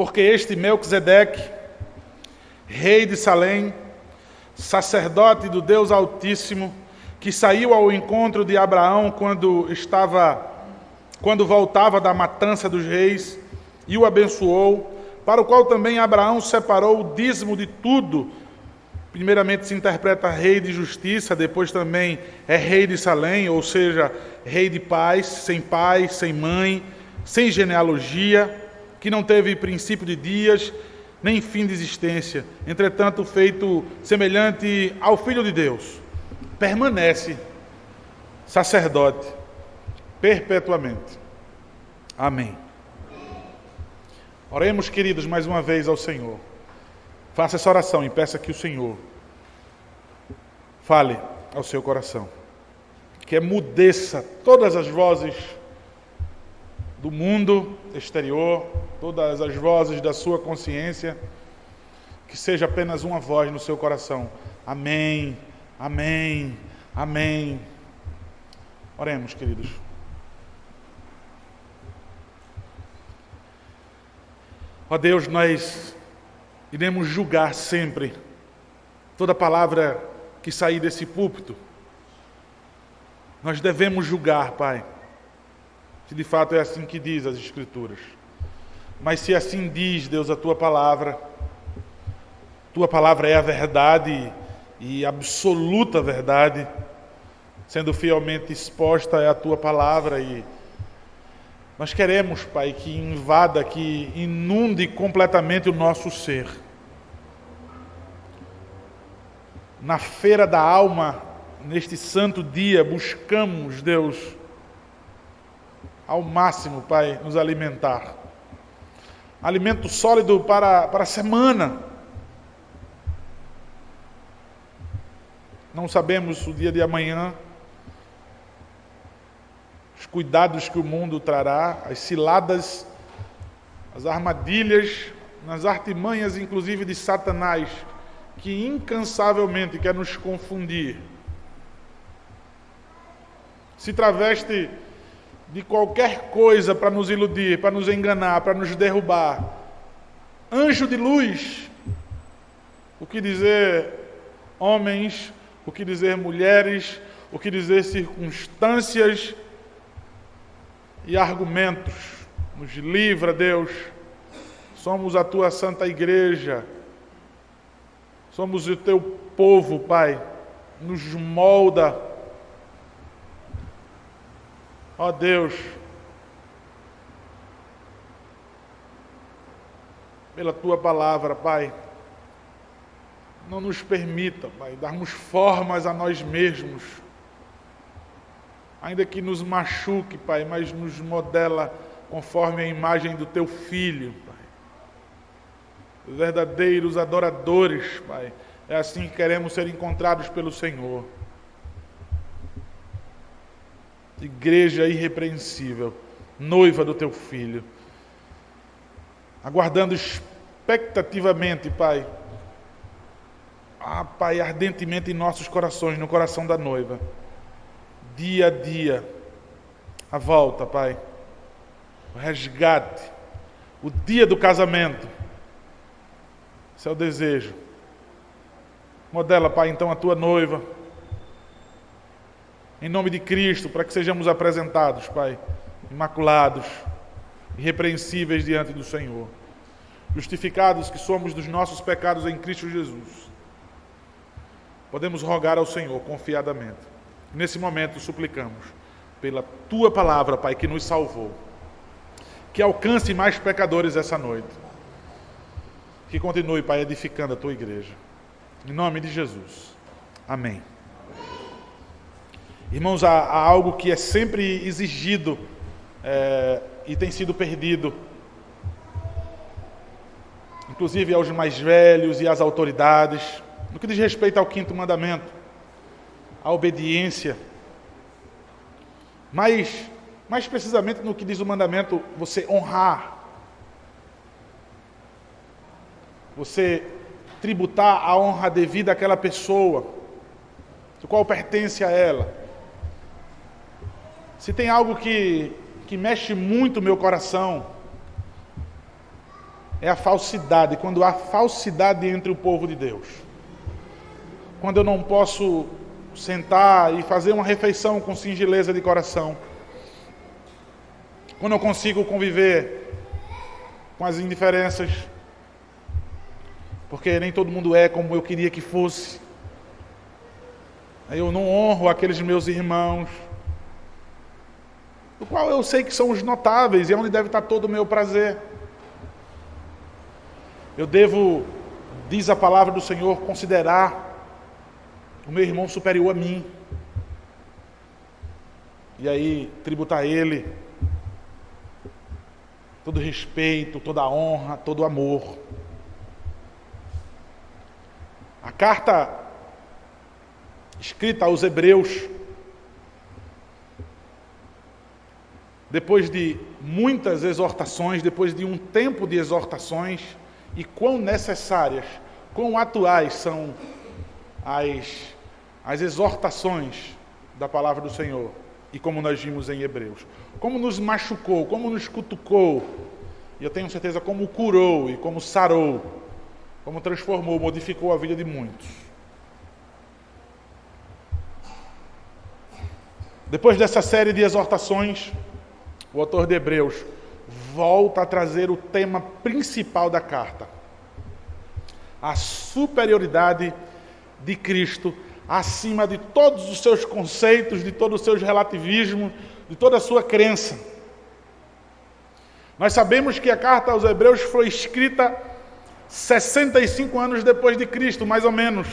Porque este Melquisedeque, rei de Salém, sacerdote do Deus Altíssimo, que saiu ao encontro de Abraão quando voltava da matança dos reis, e o abençoou, para o qual também Abraão separou o dízimo de tudo. Primeiramente se interpreta rei de justiça, depois também é rei de Salém, ou seja, rei de paz, sem mãe, sem genealogia, que não teve princípio de dias, nem fim de existência. Entretanto, feito semelhante ao Filho de Deus, permanece sacerdote perpetuamente. Amém. Oremos, queridos, mais uma vez ao Senhor. Faça essa oração e peça que o Senhor fale ao seu coração. Que emudeça todas as vozes do mundo exterior, todas as vozes da sua consciência, que seja apenas uma voz no seu coração. Amém, amém, amém. Oremos, queridos. Ó Deus, nós iremos julgar sempre toda palavra que sair desse púlpito. Nós devemos julgar, Pai, se de fato é assim que diz as Escrituras. Mas se assim diz, Deus, a Tua palavra é a verdade e absoluta verdade, sendo fielmente exposta é a Tua palavra, e nós queremos, Pai, que invada, que inunde completamente o nosso ser. Na feira da alma, neste santo dia, buscamos, Deus, ao máximo, Pai, nos alimentar. Alimento sólido para a semana. Não sabemos o dia de amanhã, os cuidados que o mundo trará, as ciladas, as armadilhas, nas artimanhas, inclusive, de Satanás, que incansavelmente quer nos confundir. Se traveste de qualquer coisa para nos iludir, para nos enganar, para nos derrubar. Anjo de luz, o que dizer homens, o que dizer mulheres, o que dizer circunstâncias e argumentos. Nos livra, Deus. Somos a Tua Santa Igreja. Somos o Teu povo, Pai. Nos molda. Ó Deus, pela Tua palavra, Pai, não nos permita, Pai, darmos formas a nós mesmos, ainda que nos machuque, Pai, mas nos modela conforme a imagem do Teu Filho, Pai. Verdadeiros adoradores, Pai, é assim que queremos ser encontrados pelo Senhor. Igreja irrepreensível, noiva do Teu Filho, aguardando expectativamente, Pai, Pai, ardentemente em nossos corações, no coração da noiva, dia a dia, a volta, Pai, o resgate, o dia do casamento. Esse é o desejo. Modela, Pai, então a Tua noiva, em nome de Cristo, para que sejamos apresentados, Pai, imaculados, irrepreensíveis diante do Senhor, justificados que somos dos nossos pecados em Cristo Jesus. Podemos rogar ao Senhor confiadamente. Nesse momento suplicamos pela Tua palavra, Pai, que nos salvou, que alcance mais pecadores essa noite, que continue, Pai, edificando a Tua igreja. Em nome de Jesus. Amém. Irmãos, há algo que é sempre exigido e tem sido perdido, inclusive aos mais velhos e às autoridades, no que diz respeito ao 5º mandamento, a obediência. Mas, mais precisamente no que diz o mandamento, você honrar, você tributar a honra devida àquela pessoa, do qual pertence a ela. Se tem algo que mexe muito o meu coração, é a falsidade, quando há falsidade entre o povo de Deus. Quando eu não posso sentar e fazer uma refeição com singeleza de coração. Quando eu consigo conviver com as indiferenças, porque nem todo mundo é como eu queria que fosse. Eu não honro aqueles meus irmãos, do qual eu sei que são os notáveis e é onde deve estar todo o meu prazer. Eu devo, diz a palavra do Senhor, considerar o meu irmão superior a mim. E aí, tributar a ele todo respeito, toda honra, todo amor. A carta escrita aos Hebreus, depois de muitas exortações, depois de um tempo de exortações, e quão necessárias, quão atuais são as exortações da palavra do Senhor, e como nós vimos em Hebreus. Como nos machucou, como nos cutucou, e eu tenho certeza como curou e como sarou, como transformou, modificou a vida de muitos. Depois dessa série de exortações, o autor de Hebreus volta a trazer o tema principal da carta: a superioridade de Cristo acima de todos os seus conceitos, de todos os seus relativismos, de toda a sua crença. Nós sabemos que a carta aos Hebreus foi escrita 65 anos depois de Cristo, mais ou menos.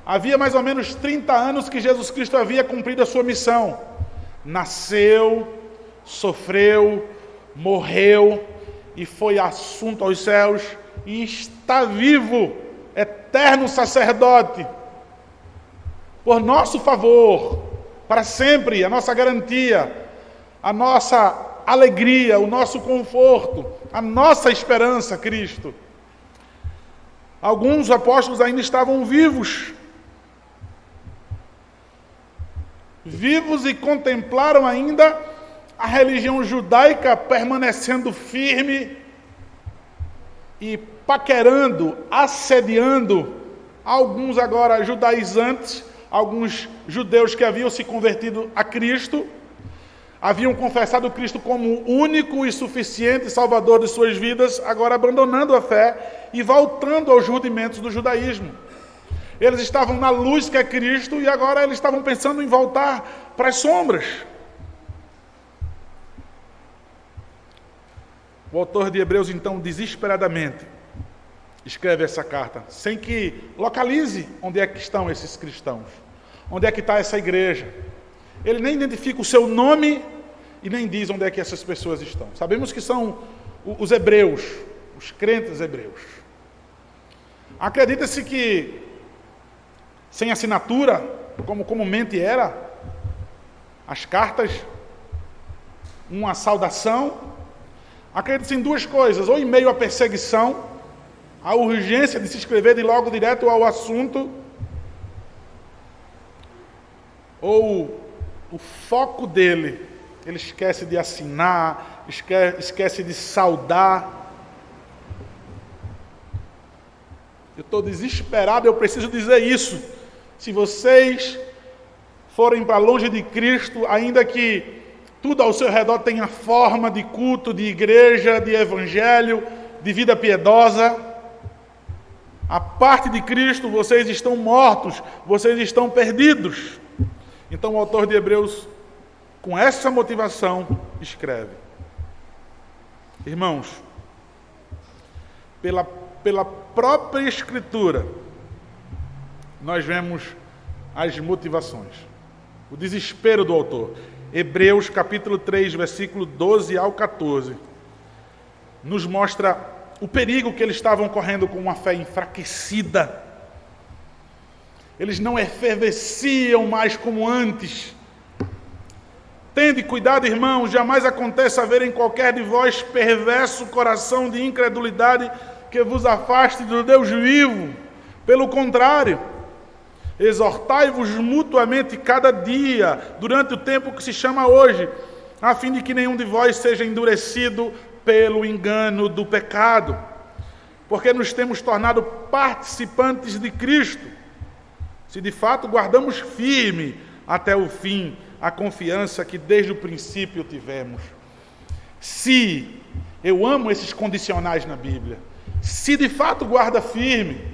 Havia mais ou menos 30 anos que Jesus Cristo havia cumprido a sua missão. Nasceu, sofreu, morreu e foi assunto aos céus e está vivo, eterno sacerdote, por nosso favor, para sempre, a nossa garantia, a nossa alegria, o nosso conforto, a nossa esperança, Cristo. Alguns apóstolos ainda estavam vivos e contemplaram ainda a religião judaica permanecendo firme e paquerando, assediando alguns agora judaizantes, alguns judeus que haviam se convertido a Cristo, haviam confessado Cristo como único e suficiente Salvador de suas vidas, agora abandonando a fé e voltando aos rudimentos do judaísmo. Eles estavam na luz que é Cristo e agora eles estavam pensando em voltar para as sombras. O autor de Hebreus, então, desesperadamente, escreve essa carta, sem que localize onde é que estão esses cristãos, onde é que está essa igreja. Ele nem identifica o seu nome e nem diz onde é que essas pessoas estão. Sabemos que são os hebreus, os crentes hebreus. Acredita-se que, sem assinatura, como comumente era, as cartas, uma saudação, acredita-se em duas coisas: ou em meio à perseguição, a urgência de se escrever de logo direto ao assunto, ou o foco dele, ele esquece de assinar, esquece de saudar. Eu estou desesperado, eu preciso dizer isso. Se vocês forem para longe de Cristo, ainda que tudo ao seu redor tenha forma de culto, de igreja, de evangelho, de vida piedosa, a parte de Cristo, vocês estão mortos, vocês estão perdidos. Então o autor de Hebreus, com essa motivação, escreve: irmãos, pela própria Escritura, nós vemos as motivações, o desespero do autor. Hebreus capítulo 3, versículo 12 ao 14, nos mostra o perigo que eles estavam correndo com uma fé enfraquecida. Eles não efervesciam mais como antes. Tende cuidado, irmãos, jamais aconteça haver em qualquer de vós perverso coração de incredulidade que vos afaste do Deus vivo. Pelo contrário, exortai-vos mutuamente cada dia, durante o tempo que se chama hoje, a fim de que nenhum de vós seja endurecido pelo engano do pecado, porque nos temos tornado participantes de Cristo, se de fato guardamos firme até o fim a confiança que desde o princípio tivemos. Se, eu amo esses condicionais na Bíblia, se de fato guarda firme.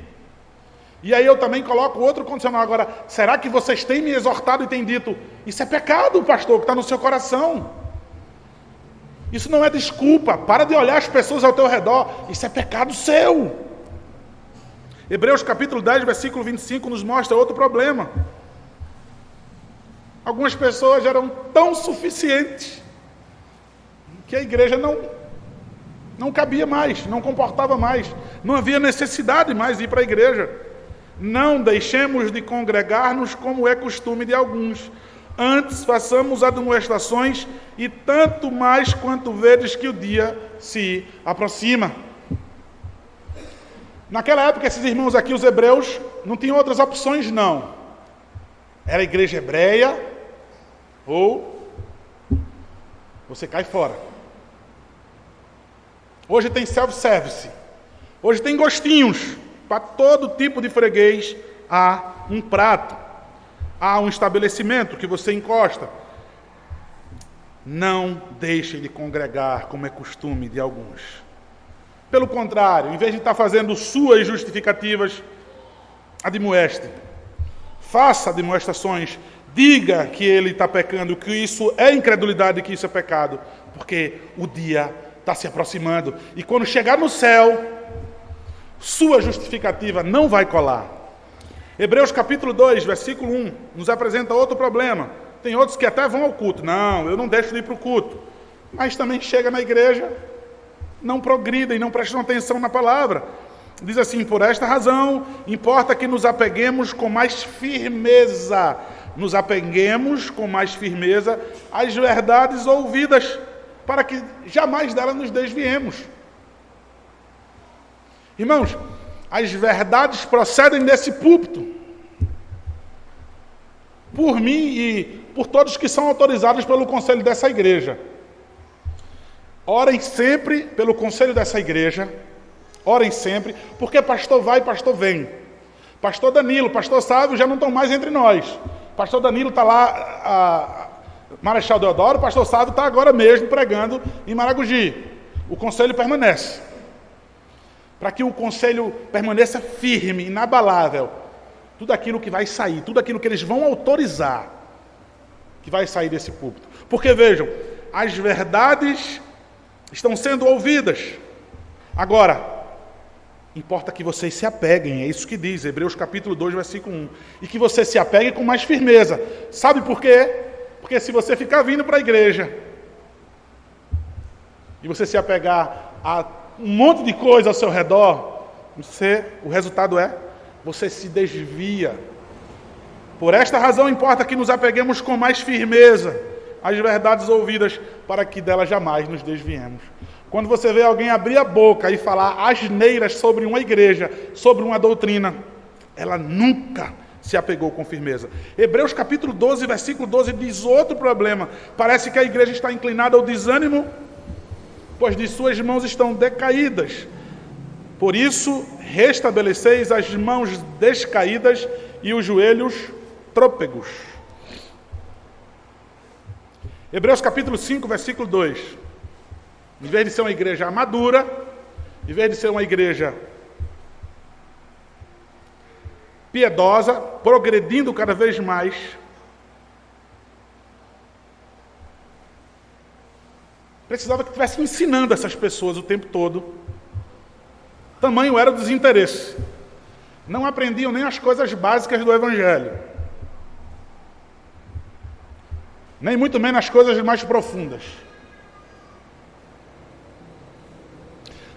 E aí eu também coloco outro condicional agora, será que vocês têm me exortado e têm dito, isso é pecado, pastor, que está no seu coração? Isso não é desculpa, para de olhar as pessoas ao teu redor, isso é pecado seu. Hebreus capítulo 10, versículo 25 nos mostra outro problema. Algumas pessoas eram tão suficientes que a igreja não cabia mais, não comportava mais, não havia necessidade mais de ir para a igreja. Não deixemos de congregar-nos como é costume de alguns. Antes façamos admoestações, e tanto mais quanto vedes que o dia se aproxima. Naquela época, esses irmãos aqui, os hebreus, não tinham outras opções, não. Era a igreja hebreia, ou você cai fora. Hoje tem self-service. Hoje tem gostinhos. Para todo tipo de freguês há um prato. Há um estabelecimento que você encosta. Não deixem de congregar como é costume de alguns. Pelo contrário, em vez de estar fazendo suas justificativas, admoeste. Faça admoestações. Diga que ele está pecando, que isso é incredulidade, que isso é pecado. Porque o dia está se aproximando. E quando chegar no céu, sua justificativa não vai colar. Hebreus capítulo 2, versículo 1, nos apresenta outro problema. Tem outros que até vão ao culto. Não, eu não deixo de ir para o culto. Mas também chega na igreja, não progridem, não prestam atenção na palavra. Diz assim, por esta razão, importa que nos apeguemos com mais firmeza. Nos apeguemos com mais firmeza às verdades ouvidas, para que jamais delas nos desviemos. Irmãos, as verdades procedem desse púlpito, por mim e por todos que são autorizados pelo conselho dessa igreja. Orem sempre pelo conselho dessa igreja, orem sempre, porque pastor vai, pastor vem. Pastor Danilo, pastor Sávio já não estão mais entre nós. Pastor Danilo está lá, Marechal Deodoro, pastor Sávio está agora mesmo pregando em Maragogi. O conselho permanece. Para que o conselho permaneça firme, inabalável, tudo aquilo que vai sair, tudo aquilo que eles vão autorizar, que vai sair desse púlpito. Porque vejam, as verdades estão sendo ouvidas. Agora, importa que vocês se apeguem, é isso que diz, Hebreus capítulo 2, versículo 1. E que você se apegue com mais firmeza. Sabe por quê? Porque se você ficar vindo para a igreja, e você se apegar a um monte de coisa ao seu redor, o resultado é, você se desvia. Por esta razão importa que nos apeguemos com mais firmeza às verdades ouvidas, para que delas jamais nos desviemos. Quando você vê alguém abrir a boca e falar asneiras sobre uma igreja, sobre uma doutrina, ela nunca se apegou com firmeza. Hebreus capítulo 12, versículo 12 diz outro problema. Parece que a igreja está inclinada ao desânimo, pois de suas mãos estão decaídas. Por isso, restabeleceis as mãos descaídas e os joelhos trôpegos. Hebreus capítulo 5, versículo 2. Em vez de ser uma igreja madura, em vez de ser uma igreja piedosa, progredindo cada vez mais, precisava que estivesse ensinando essas pessoas o tempo todo. Tamanho era o desinteresse. Não aprendiam nem as coisas básicas do Evangelho. Nem muito menos as coisas mais profundas.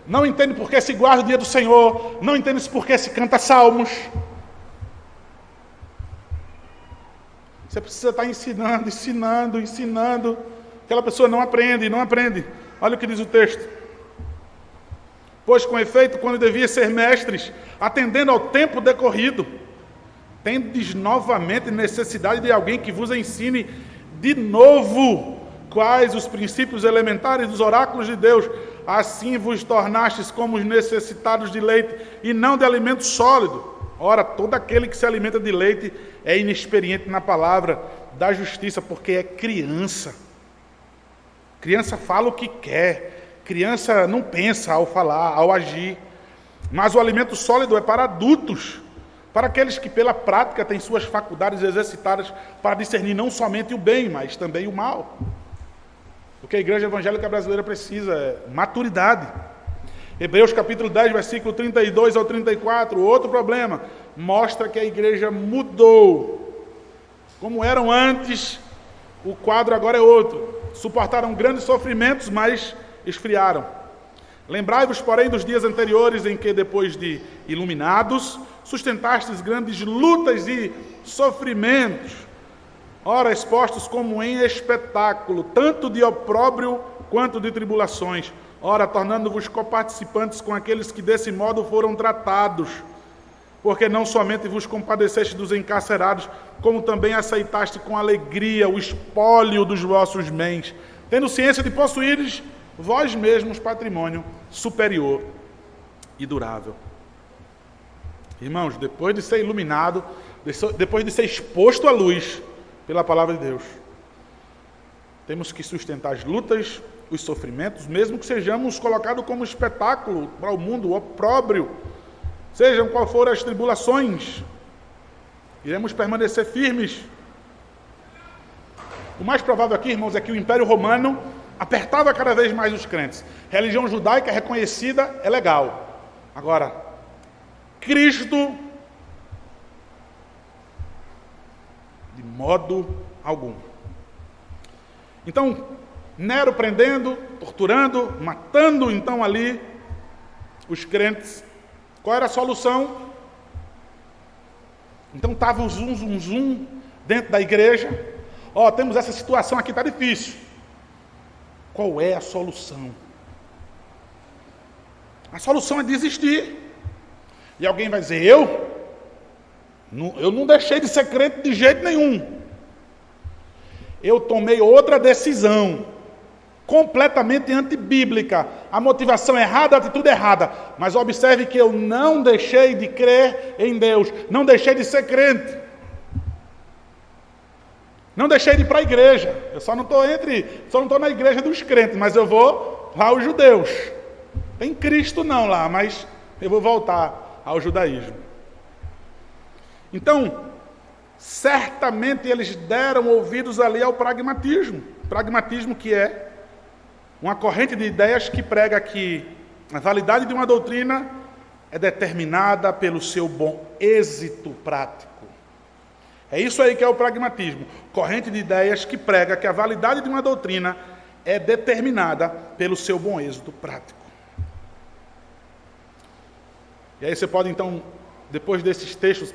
Não entende por que se guarda o dia do Senhor. Não entende por que se canta salmos. Você precisa estar ensinando. Aquela pessoa não aprende. Olha o que diz o texto. Pois, com efeito, quando devia ser mestres, atendendo ao tempo decorrido, tendes novamente necessidade de alguém que vos ensine de novo quais os princípios elementares dos oráculos de Deus. assim vos tornastes como os necessitados de leite e não de alimento sólido. Ora, todo aquele que se alimenta de leite é inexperiente na palavra da justiça, porque é criança. Criança fala o que quer, criança não pensa ao falar, ao agir. Mas o alimento sólido é para adultos, para aqueles que pela prática têm suas faculdades exercitadas para discernir não somente o bem, mas também o mal. O que a igreja evangélica brasileira precisa é maturidade. Hebreus capítulo 10, versículo 32 ao 34, outro problema, mostra que a igreja mudou. Como eram antes, o quadro agora é outro. Suportaram grandes sofrimentos, mas esfriaram. Lembrai-vos, porém, dos dias anteriores em que, depois de iluminados, sustentastes grandes lutas e sofrimentos, ora expostos como em espetáculo, tanto de opróbrio quanto de tribulações, ora tornando-vos coparticipantes com aqueles que desse modo foram tratados, porque não somente vos compadeceste dos encarcerados, como também aceitaste com alegria o espólio dos vossos bens, tendo ciência de possuíres vós mesmos patrimônio superior e durável. Irmãos, depois de ser iluminado, depois de ser exposto à luz pela palavra de Deus, temos que sustentar as lutas, os sofrimentos, mesmo que sejamos colocados como espetáculo para o mundo, o opróbrio, sejam qual forem as tribulações, iremos permanecer firmes. O mais provável aqui, irmãos, é que o Império Romano apertava cada vez mais os crentes. Religião judaica reconhecida é legal. Agora, Cristo, de modo algum. Então, Nero prendendo, torturando, matando então ali os crentes. Qual era a solução? Então estava o zum dentro da igreja. Temos essa situação aqui, está difícil. Qual é a solução? A solução é desistir. E alguém vai dizer, eu não deixei de ser crente de jeito nenhum. Eu tomei outra decisão, completamente antibíblica. A motivação errada, a atitude errada. Mas observe que eu não deixei de crer em Deus. Não deixei de ser crente. Não deixei de ir para a igreja. Eu só não estou na igreja dos crentes, mas eu vou lá aos judeus. Tem Cristo não lá, mas eu vou voltar ao judaísmo. Então, certamente eles deram ouvidos ali ao pragmatismo. Pragmatismo que é uma corrente de ideias que prega que a validade de uma doutrina é determinada pelo seu bom êxito prático. É isso aí que é o pragmatismo. Corrente de ideias que prega que a validade de uma doutrina é determinada pelo seu bom êxito prático. E aí você pode então, depois desses textos,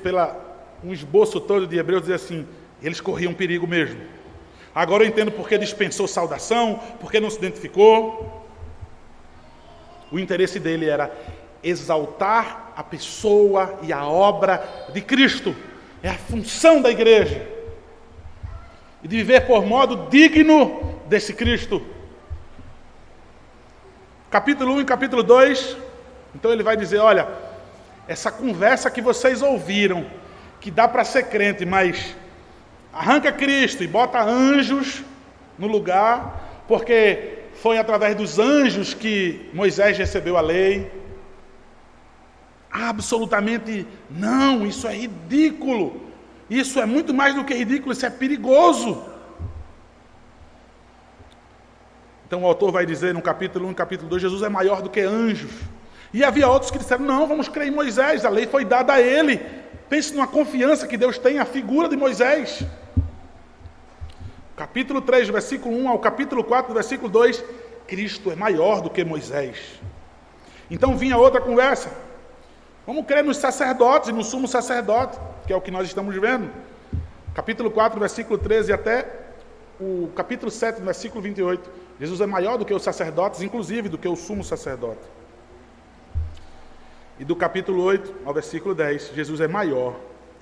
um esboço todo de Hebreus, dizer assim, eles corriam perigo mesmo. Agora eu entendo porque dispensou saudação, porque não se identificou. O interesse dele era exaltar a pessoa e a obra de Cristo. É a função da igreja. E de viver por modo digno desse Cristo. Capítulo 1 e capítulo 2, então ele vai dizer, olha, essa conversa que vocês ouviram, que dá para ser crente, mas arranca Cristo e bota anjos no lugar, porque foi através dos anjos que Moisés recebeu a lei. Absolutamente não, isso é ridículo. Isso é muito mais do que ridículo, isso é perigoso. Então o autor vai dizer no capítulo 1 e capítulo 2, Jesus é maior do que anjos. E havia outros que disseram, não, vamos crer em Moisés, a lei foi dada a ele. Pense numa confiança que Deus tem, a figura de Moisés. Capítulo 3, versículo 1 ao capítulo 4, versículo 2, Cristo é maior do que Moisés. Então vinha outra conversa. Vamos crer nos sacerdotes e no sumo sacerdote, que é o que nós estamos vendo. Capítulo 4, versículo 13 até o capítulo 7, versículo 28. Jesus é maior do que os sacerdotes, inclusive do que o sumo sacerdote. E do capítulo 8 ao versículo 10, Jesus é maior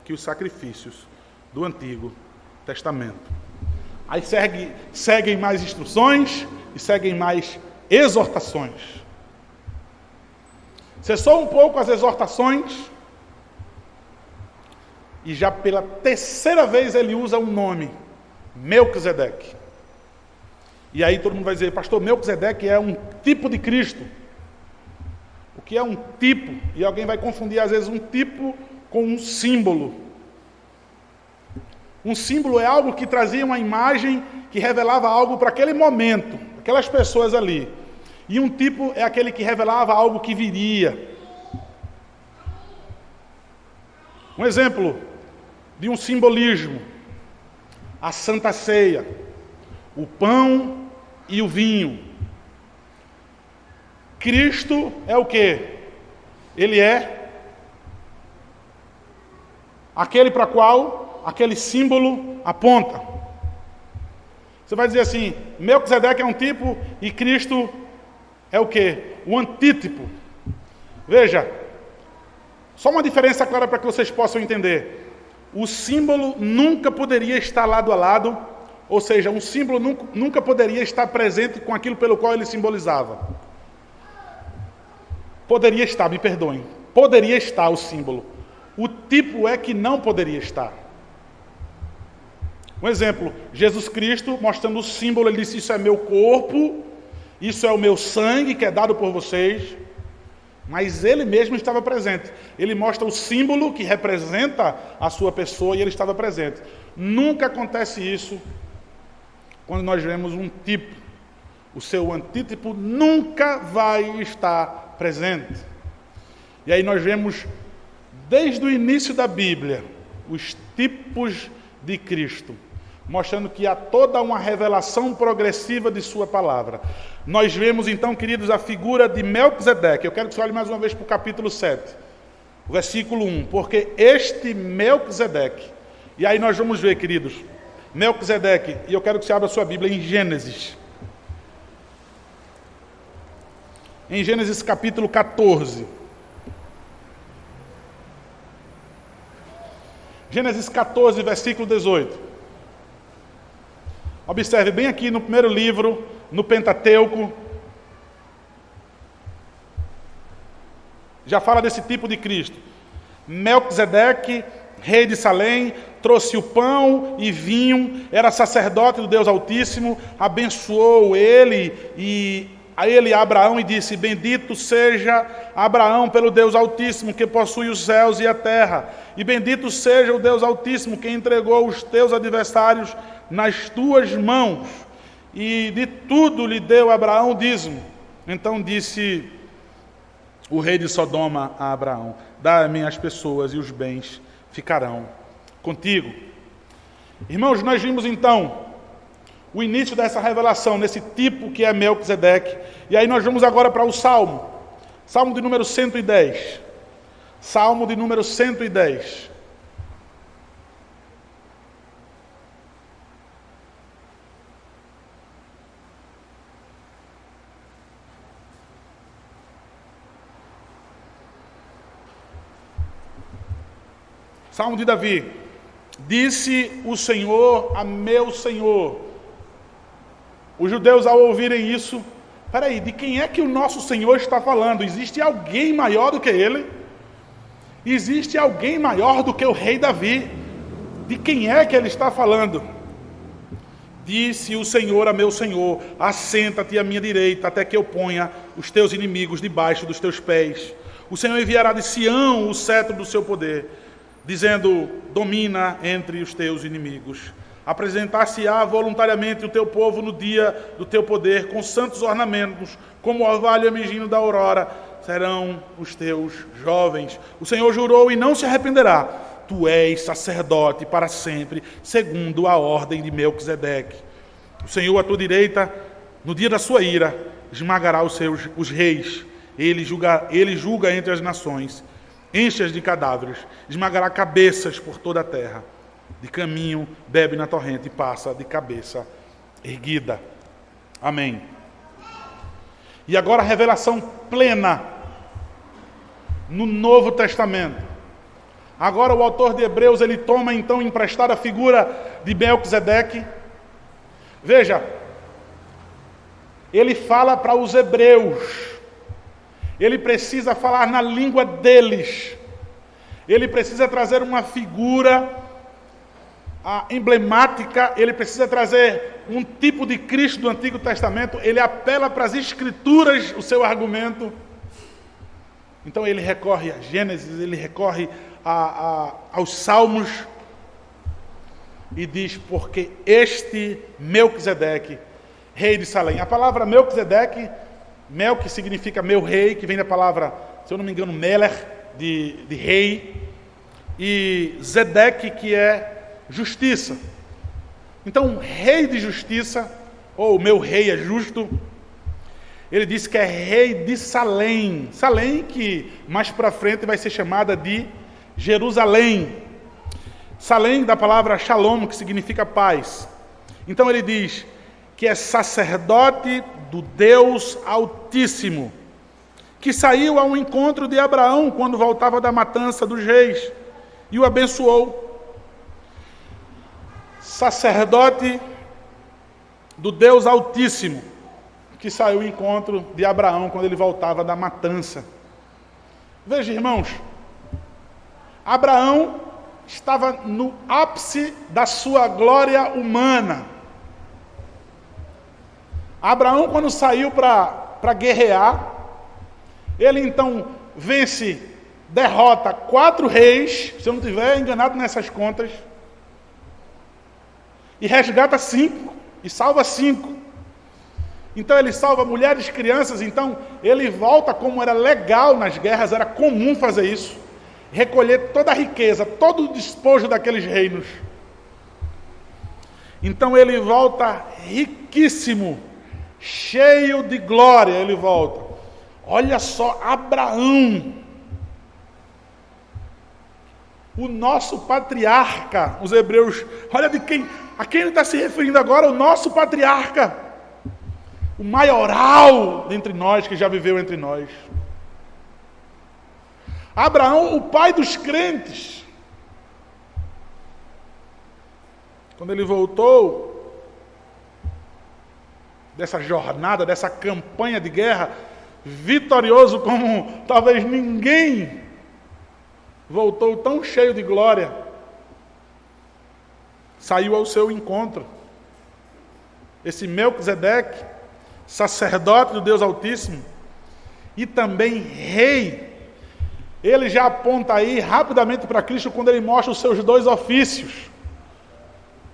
que os sacrifícios do Antigo Testamento. Aí seguem mais instruções e seguem mais exortações. Cessou um pouco as exortações, e já pela terceira vez ele usa um nome, Melquisedeque. E aí todo mundo vai dizer, pastor, Melquisedeque é um tipo de Cristo. O que é um tipo? E alguém vai confundir às vezes um tipo com um símbolo. Um símbolo é algo que trazia uma imagem que revelava algo para aquele momento, aquelas pessoas ali. E um tipo é aquele que revelava algo que viria. Um exemplo de um simbolismo: a Santa Ceia, o pão e o vinho. Cristo é o quê? Ele é aquele para qual aquele símbolo aponta. Você vai dizer assim, Melquisedeque é um tipo e Cristo é o quê? O antítipo. Veja, só uma diferença clara para que vocês possam entender. O símbolo nunca poderia estar lado a lado, ou seja, um símbolo nunca poderia estar presente com aquilo pelo qual ele simbolizava. Poderia estar, me perdoem, poderia estar o símbolo. O tipo é que não poderia estar. Um exemplo, Jesus Cristo mostrando o símbolo, ele disse, isso é meu corpo, isso é o meu sangue que é dado por vocês. Mas ele mesmo estava presente. Ele mostra o símbolo que representa a sua pessoa e ele estava presente. Nunca acontece isso quando nós vemos um tipo. O seu antítipo nunca vai estar presente. E aí nós vemos, desde o início da Bíblia, os tipos de Cristo, mostrando que há toda uma revelação progressiva de sua palavra. Nós vemos então, queridos, a figura de Melquisedeque. Eu quero que você olhe mais uma vez para o capítulo 7, versículo 1, porque este Melquisedeque, e aí nós vamos ver, queridos, Melquisedeque, e eu quero que você abra a sua Bíblia em Gênesis. Em Gênesis capítulo 14. Gênesis 14, versículo 18. Observe bem aqui no primeiro livro, no Pentateuco. Já fala desse tipo de Cristo. Melquisedeque, rei de Salém, trouxe o pão e vinho, era sacerdote do Deus Altíssimo, abençoou ele e a ele Abraão e disse, bendito seja Abraão pelo Deus Altíssimo que possui os céus e a terra, e bendito seja o Deus Altíssimo que entregou os teus adversários nas tuas mãos, e de tudo lhe deu Abraão o dízimo. Então disse o rei de Sodoma a Abraão, dá-me as pessoas e os bens ficarão contigo. Irmãos, nós vimos então o início dessa revelação, nesse tipo que é Melquisedeque. E aí nós vamos agora para o Salmo. Salmo de número 110. Salmo de número 110. Salmo de Davi. Disse o Senhor a meu Senhor. Os judeus, ao ouvirem isso, peraí, de quem é que o nosso Senhor está falando? Existe alguém maior do que ele? Existe alguém maior do que o rei Davi? De quem é que ele está falando? Disse o Senhor a meu Senhor, assenta-te à minha direita, até que eu ponha os teus inimigos debaixo dos teus pés. O Senhor enviará de Sião o cetro do seu poder, dizendo, domina entre os teus inimigos. Apresentar-se-á voluntariamente o teu povo no dia do teu poder, com santos ornamentos, como o orvalho emergindo da aurora, serão os teus jovens. O Senhor jurou e não se arrependerá. Tu és sacerdote para sempre, segundo a ordem de Melquisedeque. O Senhor à tua direita, no dia da sua ira, esmagará os reis. Ele julga entre as nações, enche-as de cadáveres, esmagará cabeças por toda a terra. De caminho, bebe na torrente e passa de cabeça erguida. Amém. E agora a revelação plena no Novo Testamento. Agora o autor de Hebreus, ele toma então emprestada a figura de Melquisedeque. Veja, ele fala para os hebreus. Ele precisa falar na língua deles. Ele precisa trazer uma figura emblemática, ele precisa trazer um tipo de Cristo do Antigo Testamento. Ele apela para as Escrituras o seu argumento. Então ele recorre a Gênesis, ele recorre aos Salmos e diz: porque este Melquisedeque, rei de Salém. A palavra Melquisedeque, Mel, que significa meu rei, que vem da palavra, se eu não me engano, Meler, de rei, e Zedeque, que é justiça. Então, rei de justiça, ou meu rei é justo, ele diz que é rei de Salém. Salém, que mais para frente vai ser chamada de Jerusalém. Salém, da palavra Shalom, que significa paz. Então ele diz que é sacerdote do Deus Altíssimo, que saiu ao encontro de Abraão quando voltava da matança dos reis e o abençoou. Sacerdote do Deus Altíssimo, que saiu ao encontro de Abraão quando ele voltava da matança. Veja, irmãos, Abraão estava no ápice da sua glória humana. Abraão, quando saiu para guerrear, ele então vence, derrota 4 reis, se eu não estiver enganado nessas contas, e resgata 5, e salva 5. Então ele salva mulheres e crianças. Então ele volta, como era legal nas guerras, era comum fazer isso, recolher toda a riqueza, todo o despojo daqueles reinos. Então ele volta riquíssimo, cheio de glória, ele volta. Olha só, Abraão, o nosso patriarca. Os hebreus, olha a quem ele está se referindo agora, o nosso patriarca, o maioral dentre nós, que já viveu entre nós. Abraão, o pai dos crentes. Quando ele voltou dessa jornada, dessa campanha de guerra, vitorioso como talvez ninguém voltou, tão cheio de glória, saiu ao seu encontro. Esse Melquisedeque, sacerdote do Deus Altíssimo e também rei, ele já aponta aí rapidamente para Cristo quando ele mostra os seus 2 ofícios.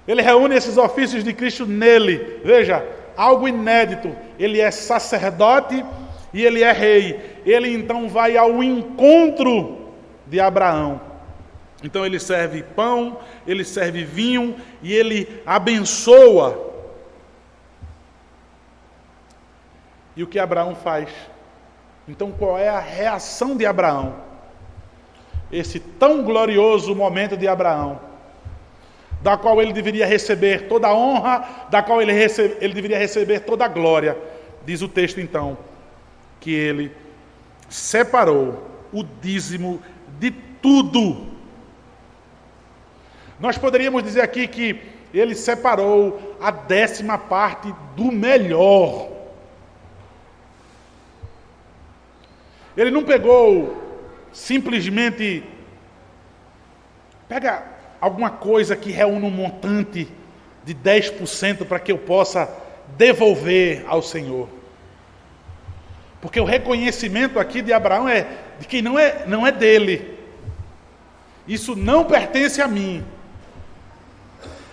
Ele reúne esses ofícios de Cristo nele. Veja, algo inédito. Ele é sacerdote e ele é rei. Ele então vai ao encontro de Abraão. Então ele serve pão, ele serve vinho e ele abençoa. E o que Abraão faz? Então qual é a reação de Abraão? Esse tão glorioso momento de Abraão, da qual ele deveria receber toda a honra, da qual ele deveria receber toda a glória. Diz o texto então, que ele separou o dízimo de tudo. Nós poderíamos dizer aqui que ele separou a 10ª parte do melhor. Ele não pegou simplesmente, pega alguma coisa que reúne um montante de 10% para que eu possa devolver ao Senhor. Porque o reconhecimento aqui de Abraão é de que não é dele. Isso não pertence a mim.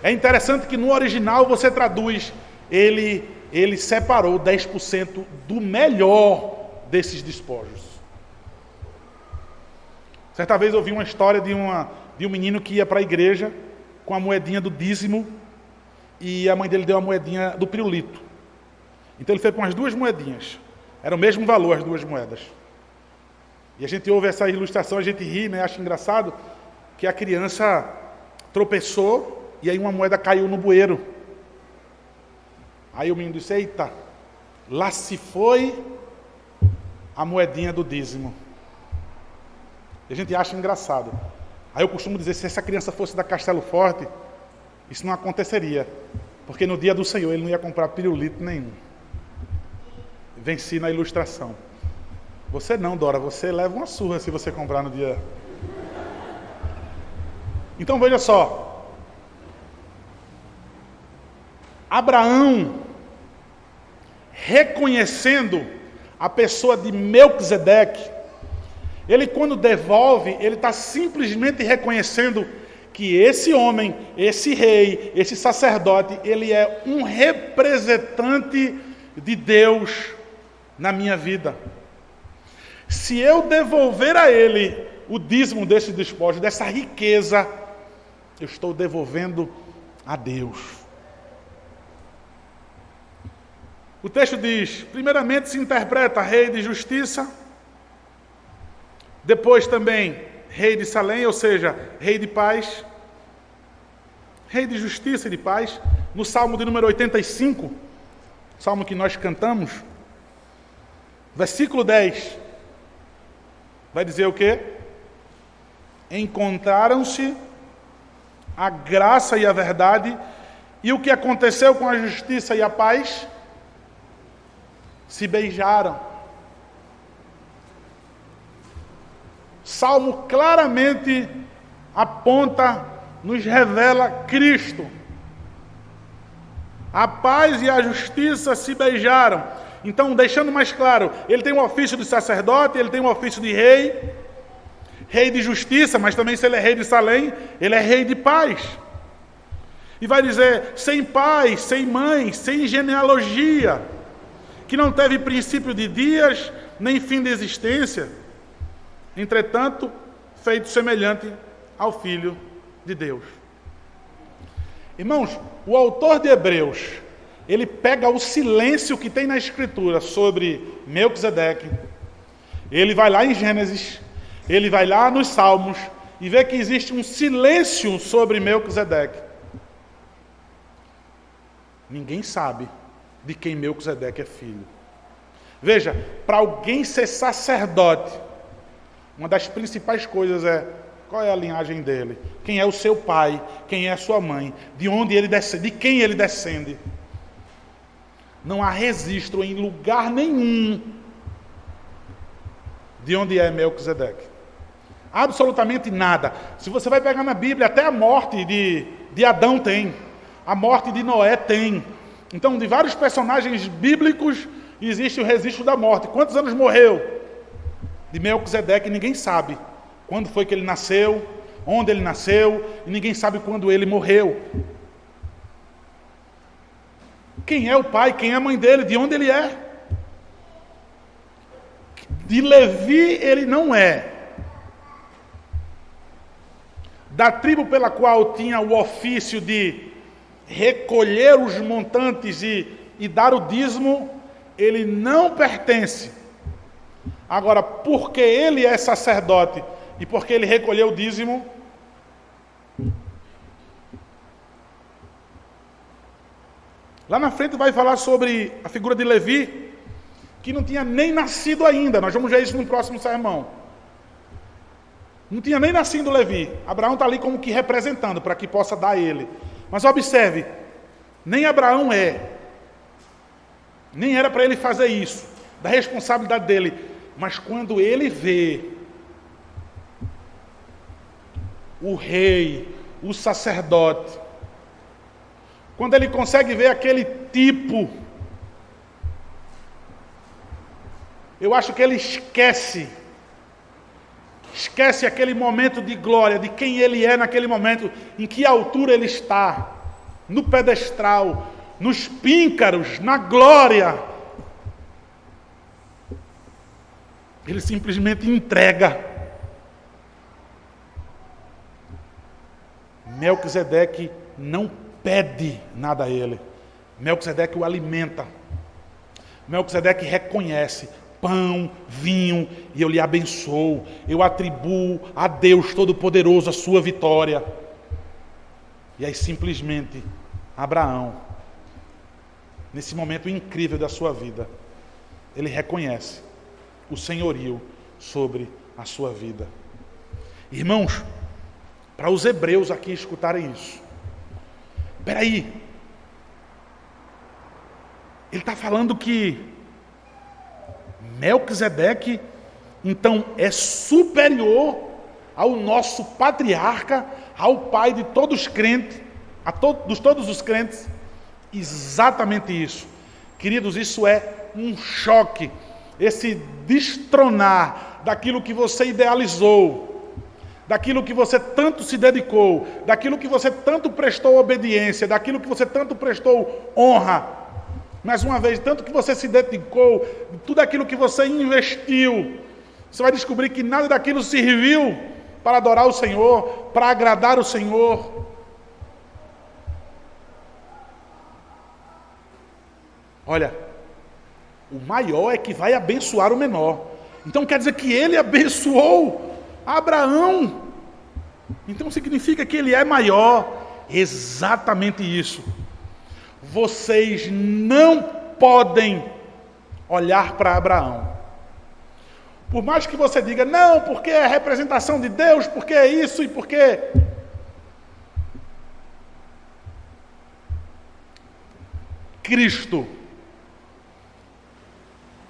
É interessante que no original você traduz, ele separou 10% do melhor desses despojos. Certa vez eu ouvi uma história de um menino que ia para a igreja com a moedinha do dízimo e a mãe dele deu a moedinha do pirulito. Então ele foi com as 2 moedinhas. Era o mesmo valor as 2 moedas. E a gente ouve essa ilustração, a gente ri, né? Acha engraçado que a criança tropeçou e aí uma moeda caiu no bueiro. Aí o menino disse: eita, lá se foi a moedinha do dízimo. E a gente acha engraçado. Aí eu costumo dizer, se essa criança fosse da Castelo Forte, isso não aconteceria. Porque no dia do Senhor ele não ia comprar pirulito nenhum. Venci na ilustração. Você não, Dora, você leva uma surra se você comprar no dia. Então veja só. Abraão, reconhecendo a pessoa de Melquisedeque, ele quando devolve, ele está simplesmente reconhecendo que esse homem, esse rei, esse sacerdote, ele é um representante de Deus na minha vida. Se eu devolver a ele o dízimo desse despojo, dessa riqueza, eu estou devolvendo a Deus. O texto diz, primeiramente se interpreta rei de justiça, depois também rei de Salém, ou seja, rei de paz, rei de justiça e de paz. No Salmo de número 85, Salmo que nós cantamos, versículo 10, vai dizer o quê? Encontraram-se a graça e a verdade, e o que aconteceu com a justiça e a paz? Se beijaram. Salmo claramente aponta, nos revela Cristo. A paz e a justiça se beijaram. Então, deixando mais claro, ele tem um ofício de sacerdote, ele tem um ofício de rei, rei de justiça, mas também se ele é rei de Salém, ele é rei de paz. E vai dizer, sem pai, sem mãe, sem genealogia, que não teve princípio de dias, nem fim de existência, entretanto, feito semelhante ao Filho de Deus. Irmãos, o autor de Hebreus, ele pega o silêncio que tem na Escritura sobre Melquisedeque, ele vai lá em Gênesis, ele vai lá nos Salmos, e vê que existe um silêncio sobre Melquisedeque. Ninguém sabe de quem Melquisedeque é filho. Veja, para alguém ser sacerdote, uma das principais coisas é qual é a linhagem dele, quem é o seu pai, quem é a sua mãe, de onde ele descende, de quem ele descende. Não há registro em lugar nenhum de onde é Melquisedeque. Absolutamente nada. Se você vai pegar na Bíblia, até a morte de Adão tem, a morte de Noé tem. Então, de vários personagens bíblicos, existe o registro da morte. Quantos anos morreu? De Melquisedeque, ninguém sabe. Quando foi que ele nasceu, onde ele nasceu, e ninguém sabe quando ele morreu. Quem é o pai, quem é a mãe dele, de onde ele é? De Levi ele não é. Da tribo pela qual tinha o ofício de recolher os montantes e dar o dízimo, ele não pertence. Agora, porque ele é sacerdote e porque ele recolheu o dízimo, lá na frente vai falar sobre a figura de Levi, que não tinha nem nascido ainda. Nós vamos ver isso no próximo sermão. Não tinha nem nascido Levi. Abraão está ali como que representando, para que possa dar ele. Mas observe, nem Abraão nem era para ele fazer isso, da responsabilidade dele. Mas quando ele vê o rei, o sacerdote, quando ele consegue ver aquele tipo, eu acho que ele esquece aquele momento de glória, de quem ele é naquele momento, em que altura ele está, no pedestral, nos píncaros, na glória. Ele simplesmente entrega. Melquisedeque não pede nada a ele. Melquisedeque o alimenta. Melquisedeque reconhece pão, vinho, e eu lhe abençoo. Eu atribuo a Deus Todo-Poderoso a sua vitória. E aí simplesmente Abraão, nesse momento incrível da sua vida, ele reconhece o senhorio sobre a sua vida. Irmãos, para os hebreus aqui escutarem isso, espera aí, ele está falando que Melquisedeque, então, é superior ao nosso patriarca, ao pai de todos os crentes, de todos os crentes. Exatamente isso. Queridos, isso é um choque. Esse destronar daquilo que você idealizou, daquilo que você tanto se dedicou, daquilo que você tanto prestou obediência, daquilo que você tanto prestou honra. Mais uma vez, tanto que você se dedicou, tudo aquilo que você investiu, você vai descobrir que nada daquilo serviu para adorar o Senhor, para agradar o Senhor. Olha, o maior é que vai abençoar o menor. Então quer dizer que ele abençoou Abraão. Então significa que ele é maior. Exatamente isso. Vocês não podem olhar para Abraão. Por mais que você diga, não, porque é a representação de Deus, porque é isso e porque... Cristo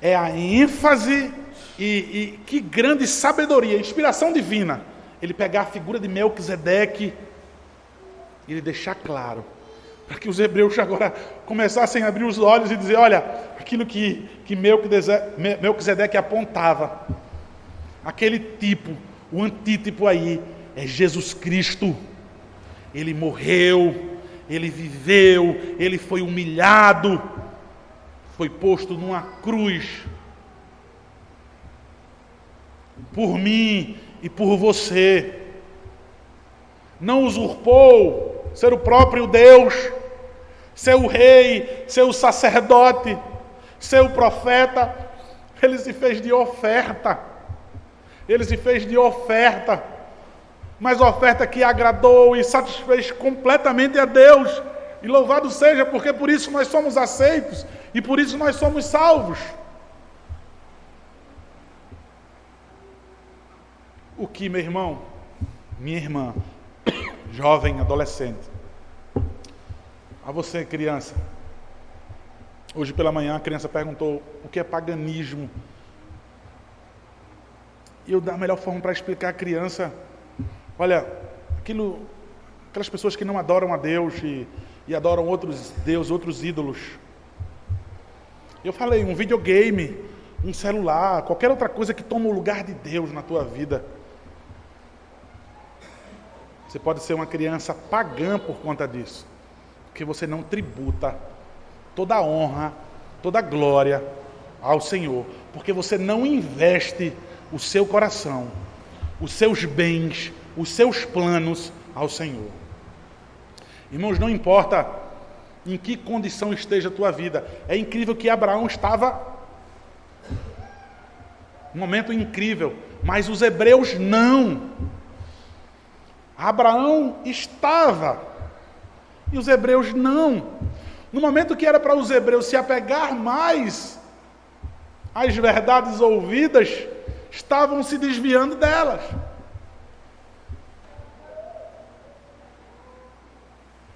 é a ênfase e que grande sabedoria, inspiração divina. Ele pegar a figura de Melquisedeque e ele deixar claro, para que os hebreus agora começassem a abrir os olhos e dizer, olha, aquilo que Melquisedeque apontava, aquele tipo, o antítipo aí, é Jesus Cristo. Ele morreu, ele viveu, ele foi humilhado, foi posto numa cruz, por mim e por você. Não usurpou ser o próprio Deus, ser o rei, ser o sacerdote, ser o profeta. Ele se fez de oferta. Ele se fez de oferta. Mas oferta que agradou e satisfez completamente a Deus. E louvado seja, porque por isso nós somos aceitos e por isso nós somos salvos. O que, meu irmão, minha irmã, jovem, adolescente, a você, criança, hoje pela manhã a criança perguntou o que é paganismo. E eu, da melhor forma para explicar à criança, olha, aquelas pessoas que não adoram a Deus e adoram outros deuses, outros ídolos. Eu falei, um videogame, um celular, qualquer outra coisa que toma o lugar de Deus na tua vida. Você pode ser uma criança pagã por conta disso, porque você não tributa toda a honra, toda a glória ao Senhor, porque você não investe o seu coração, os seus bens, os seus planos ao Senhor. Irmãos, não importa em que condição esteja a tua vida, é incrível que Abraão estava, um momento incrível, mas os hebreus não. Abraão estava, e os hebreus não. No momento que era para os hebreus se apegar mais às verdades ouvidas, estavam se desviando delas.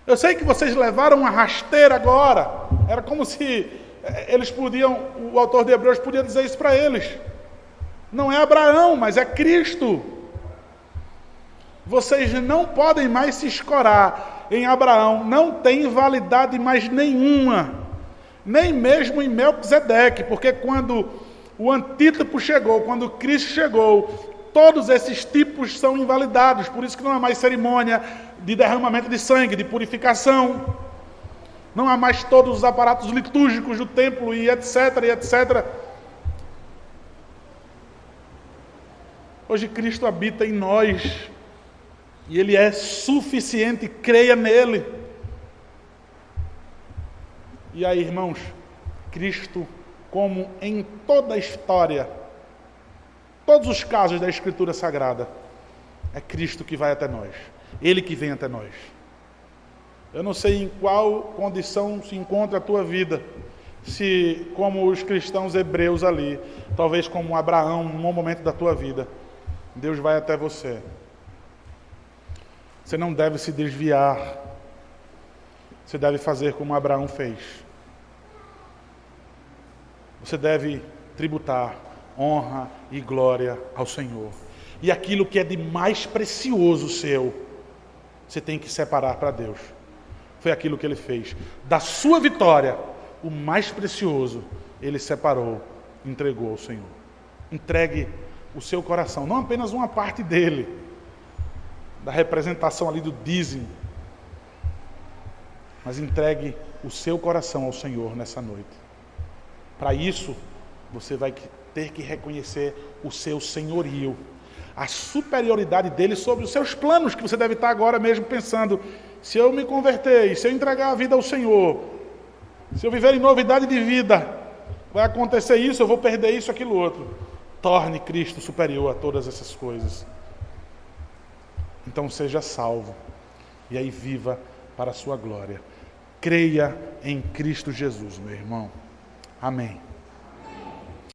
Eu sei que vocês levaram uma rasteira agora. Era como se eles podiam, o autor de Hebreus podia dizer isso para eles. Não é Abraão, mas é Cristo. Vocês não podem mais se escorar em Abraão. Não tem validade mais nenhuma. Nem mesmo em Melquisedeque. Porque quando o antítipo chegou, quando Cristo chegou, todos esses tipos são invalidados. Por isso que não há mais cerimônia de derramamento de sangue, de purificação. Não há mais todos os aparatos litúrgicos do templo e etc, e etc. Hoje Cristo habita em nós. E Ele é suficiente, creia nele. E aí, irmãos, Cristo, como em toda a história, todos os casos da Escritura Sagrada, é Cristo que vai até nós. Ele que vem até nós. Eu não sei em qual condição se encontra a tua vida. Se, como os cristãos hebreus ali, talvez como Abraão, num momento da tua vida, Deus vai até você. Você não deve se desviar. Você deve fazer como Abraão fez. Você deve tributar honra e glória ao Senhor. E aquilo que é de mais precioso seu, você tem que separar para Deus. Foi aquilo que ele fez. Da sua vitória, o mais precioso, ele separou, entregou ao Senhor. Entregue o seu coração, não apenas uma parte dele, da representação ali do dízimo, mas entregue o seu coração ao Senhor nessa noite. Para isso, você vai ter que reconhecer o seu senhorio, a superioridade dele sobre os seus planos, que você deve estar agora mesmo pensando: se eu me converter, se eu entregar a vida ao Senhor, se eu viver em novidade de vida, vai acontecer isso, eu vou perder isso, aquilo outro. Torne Cristo superior a todas essas coisas. Então seja salvo, e aí viva para a sua glória. Creia em Cristo Jesus, meu irmão. Amém.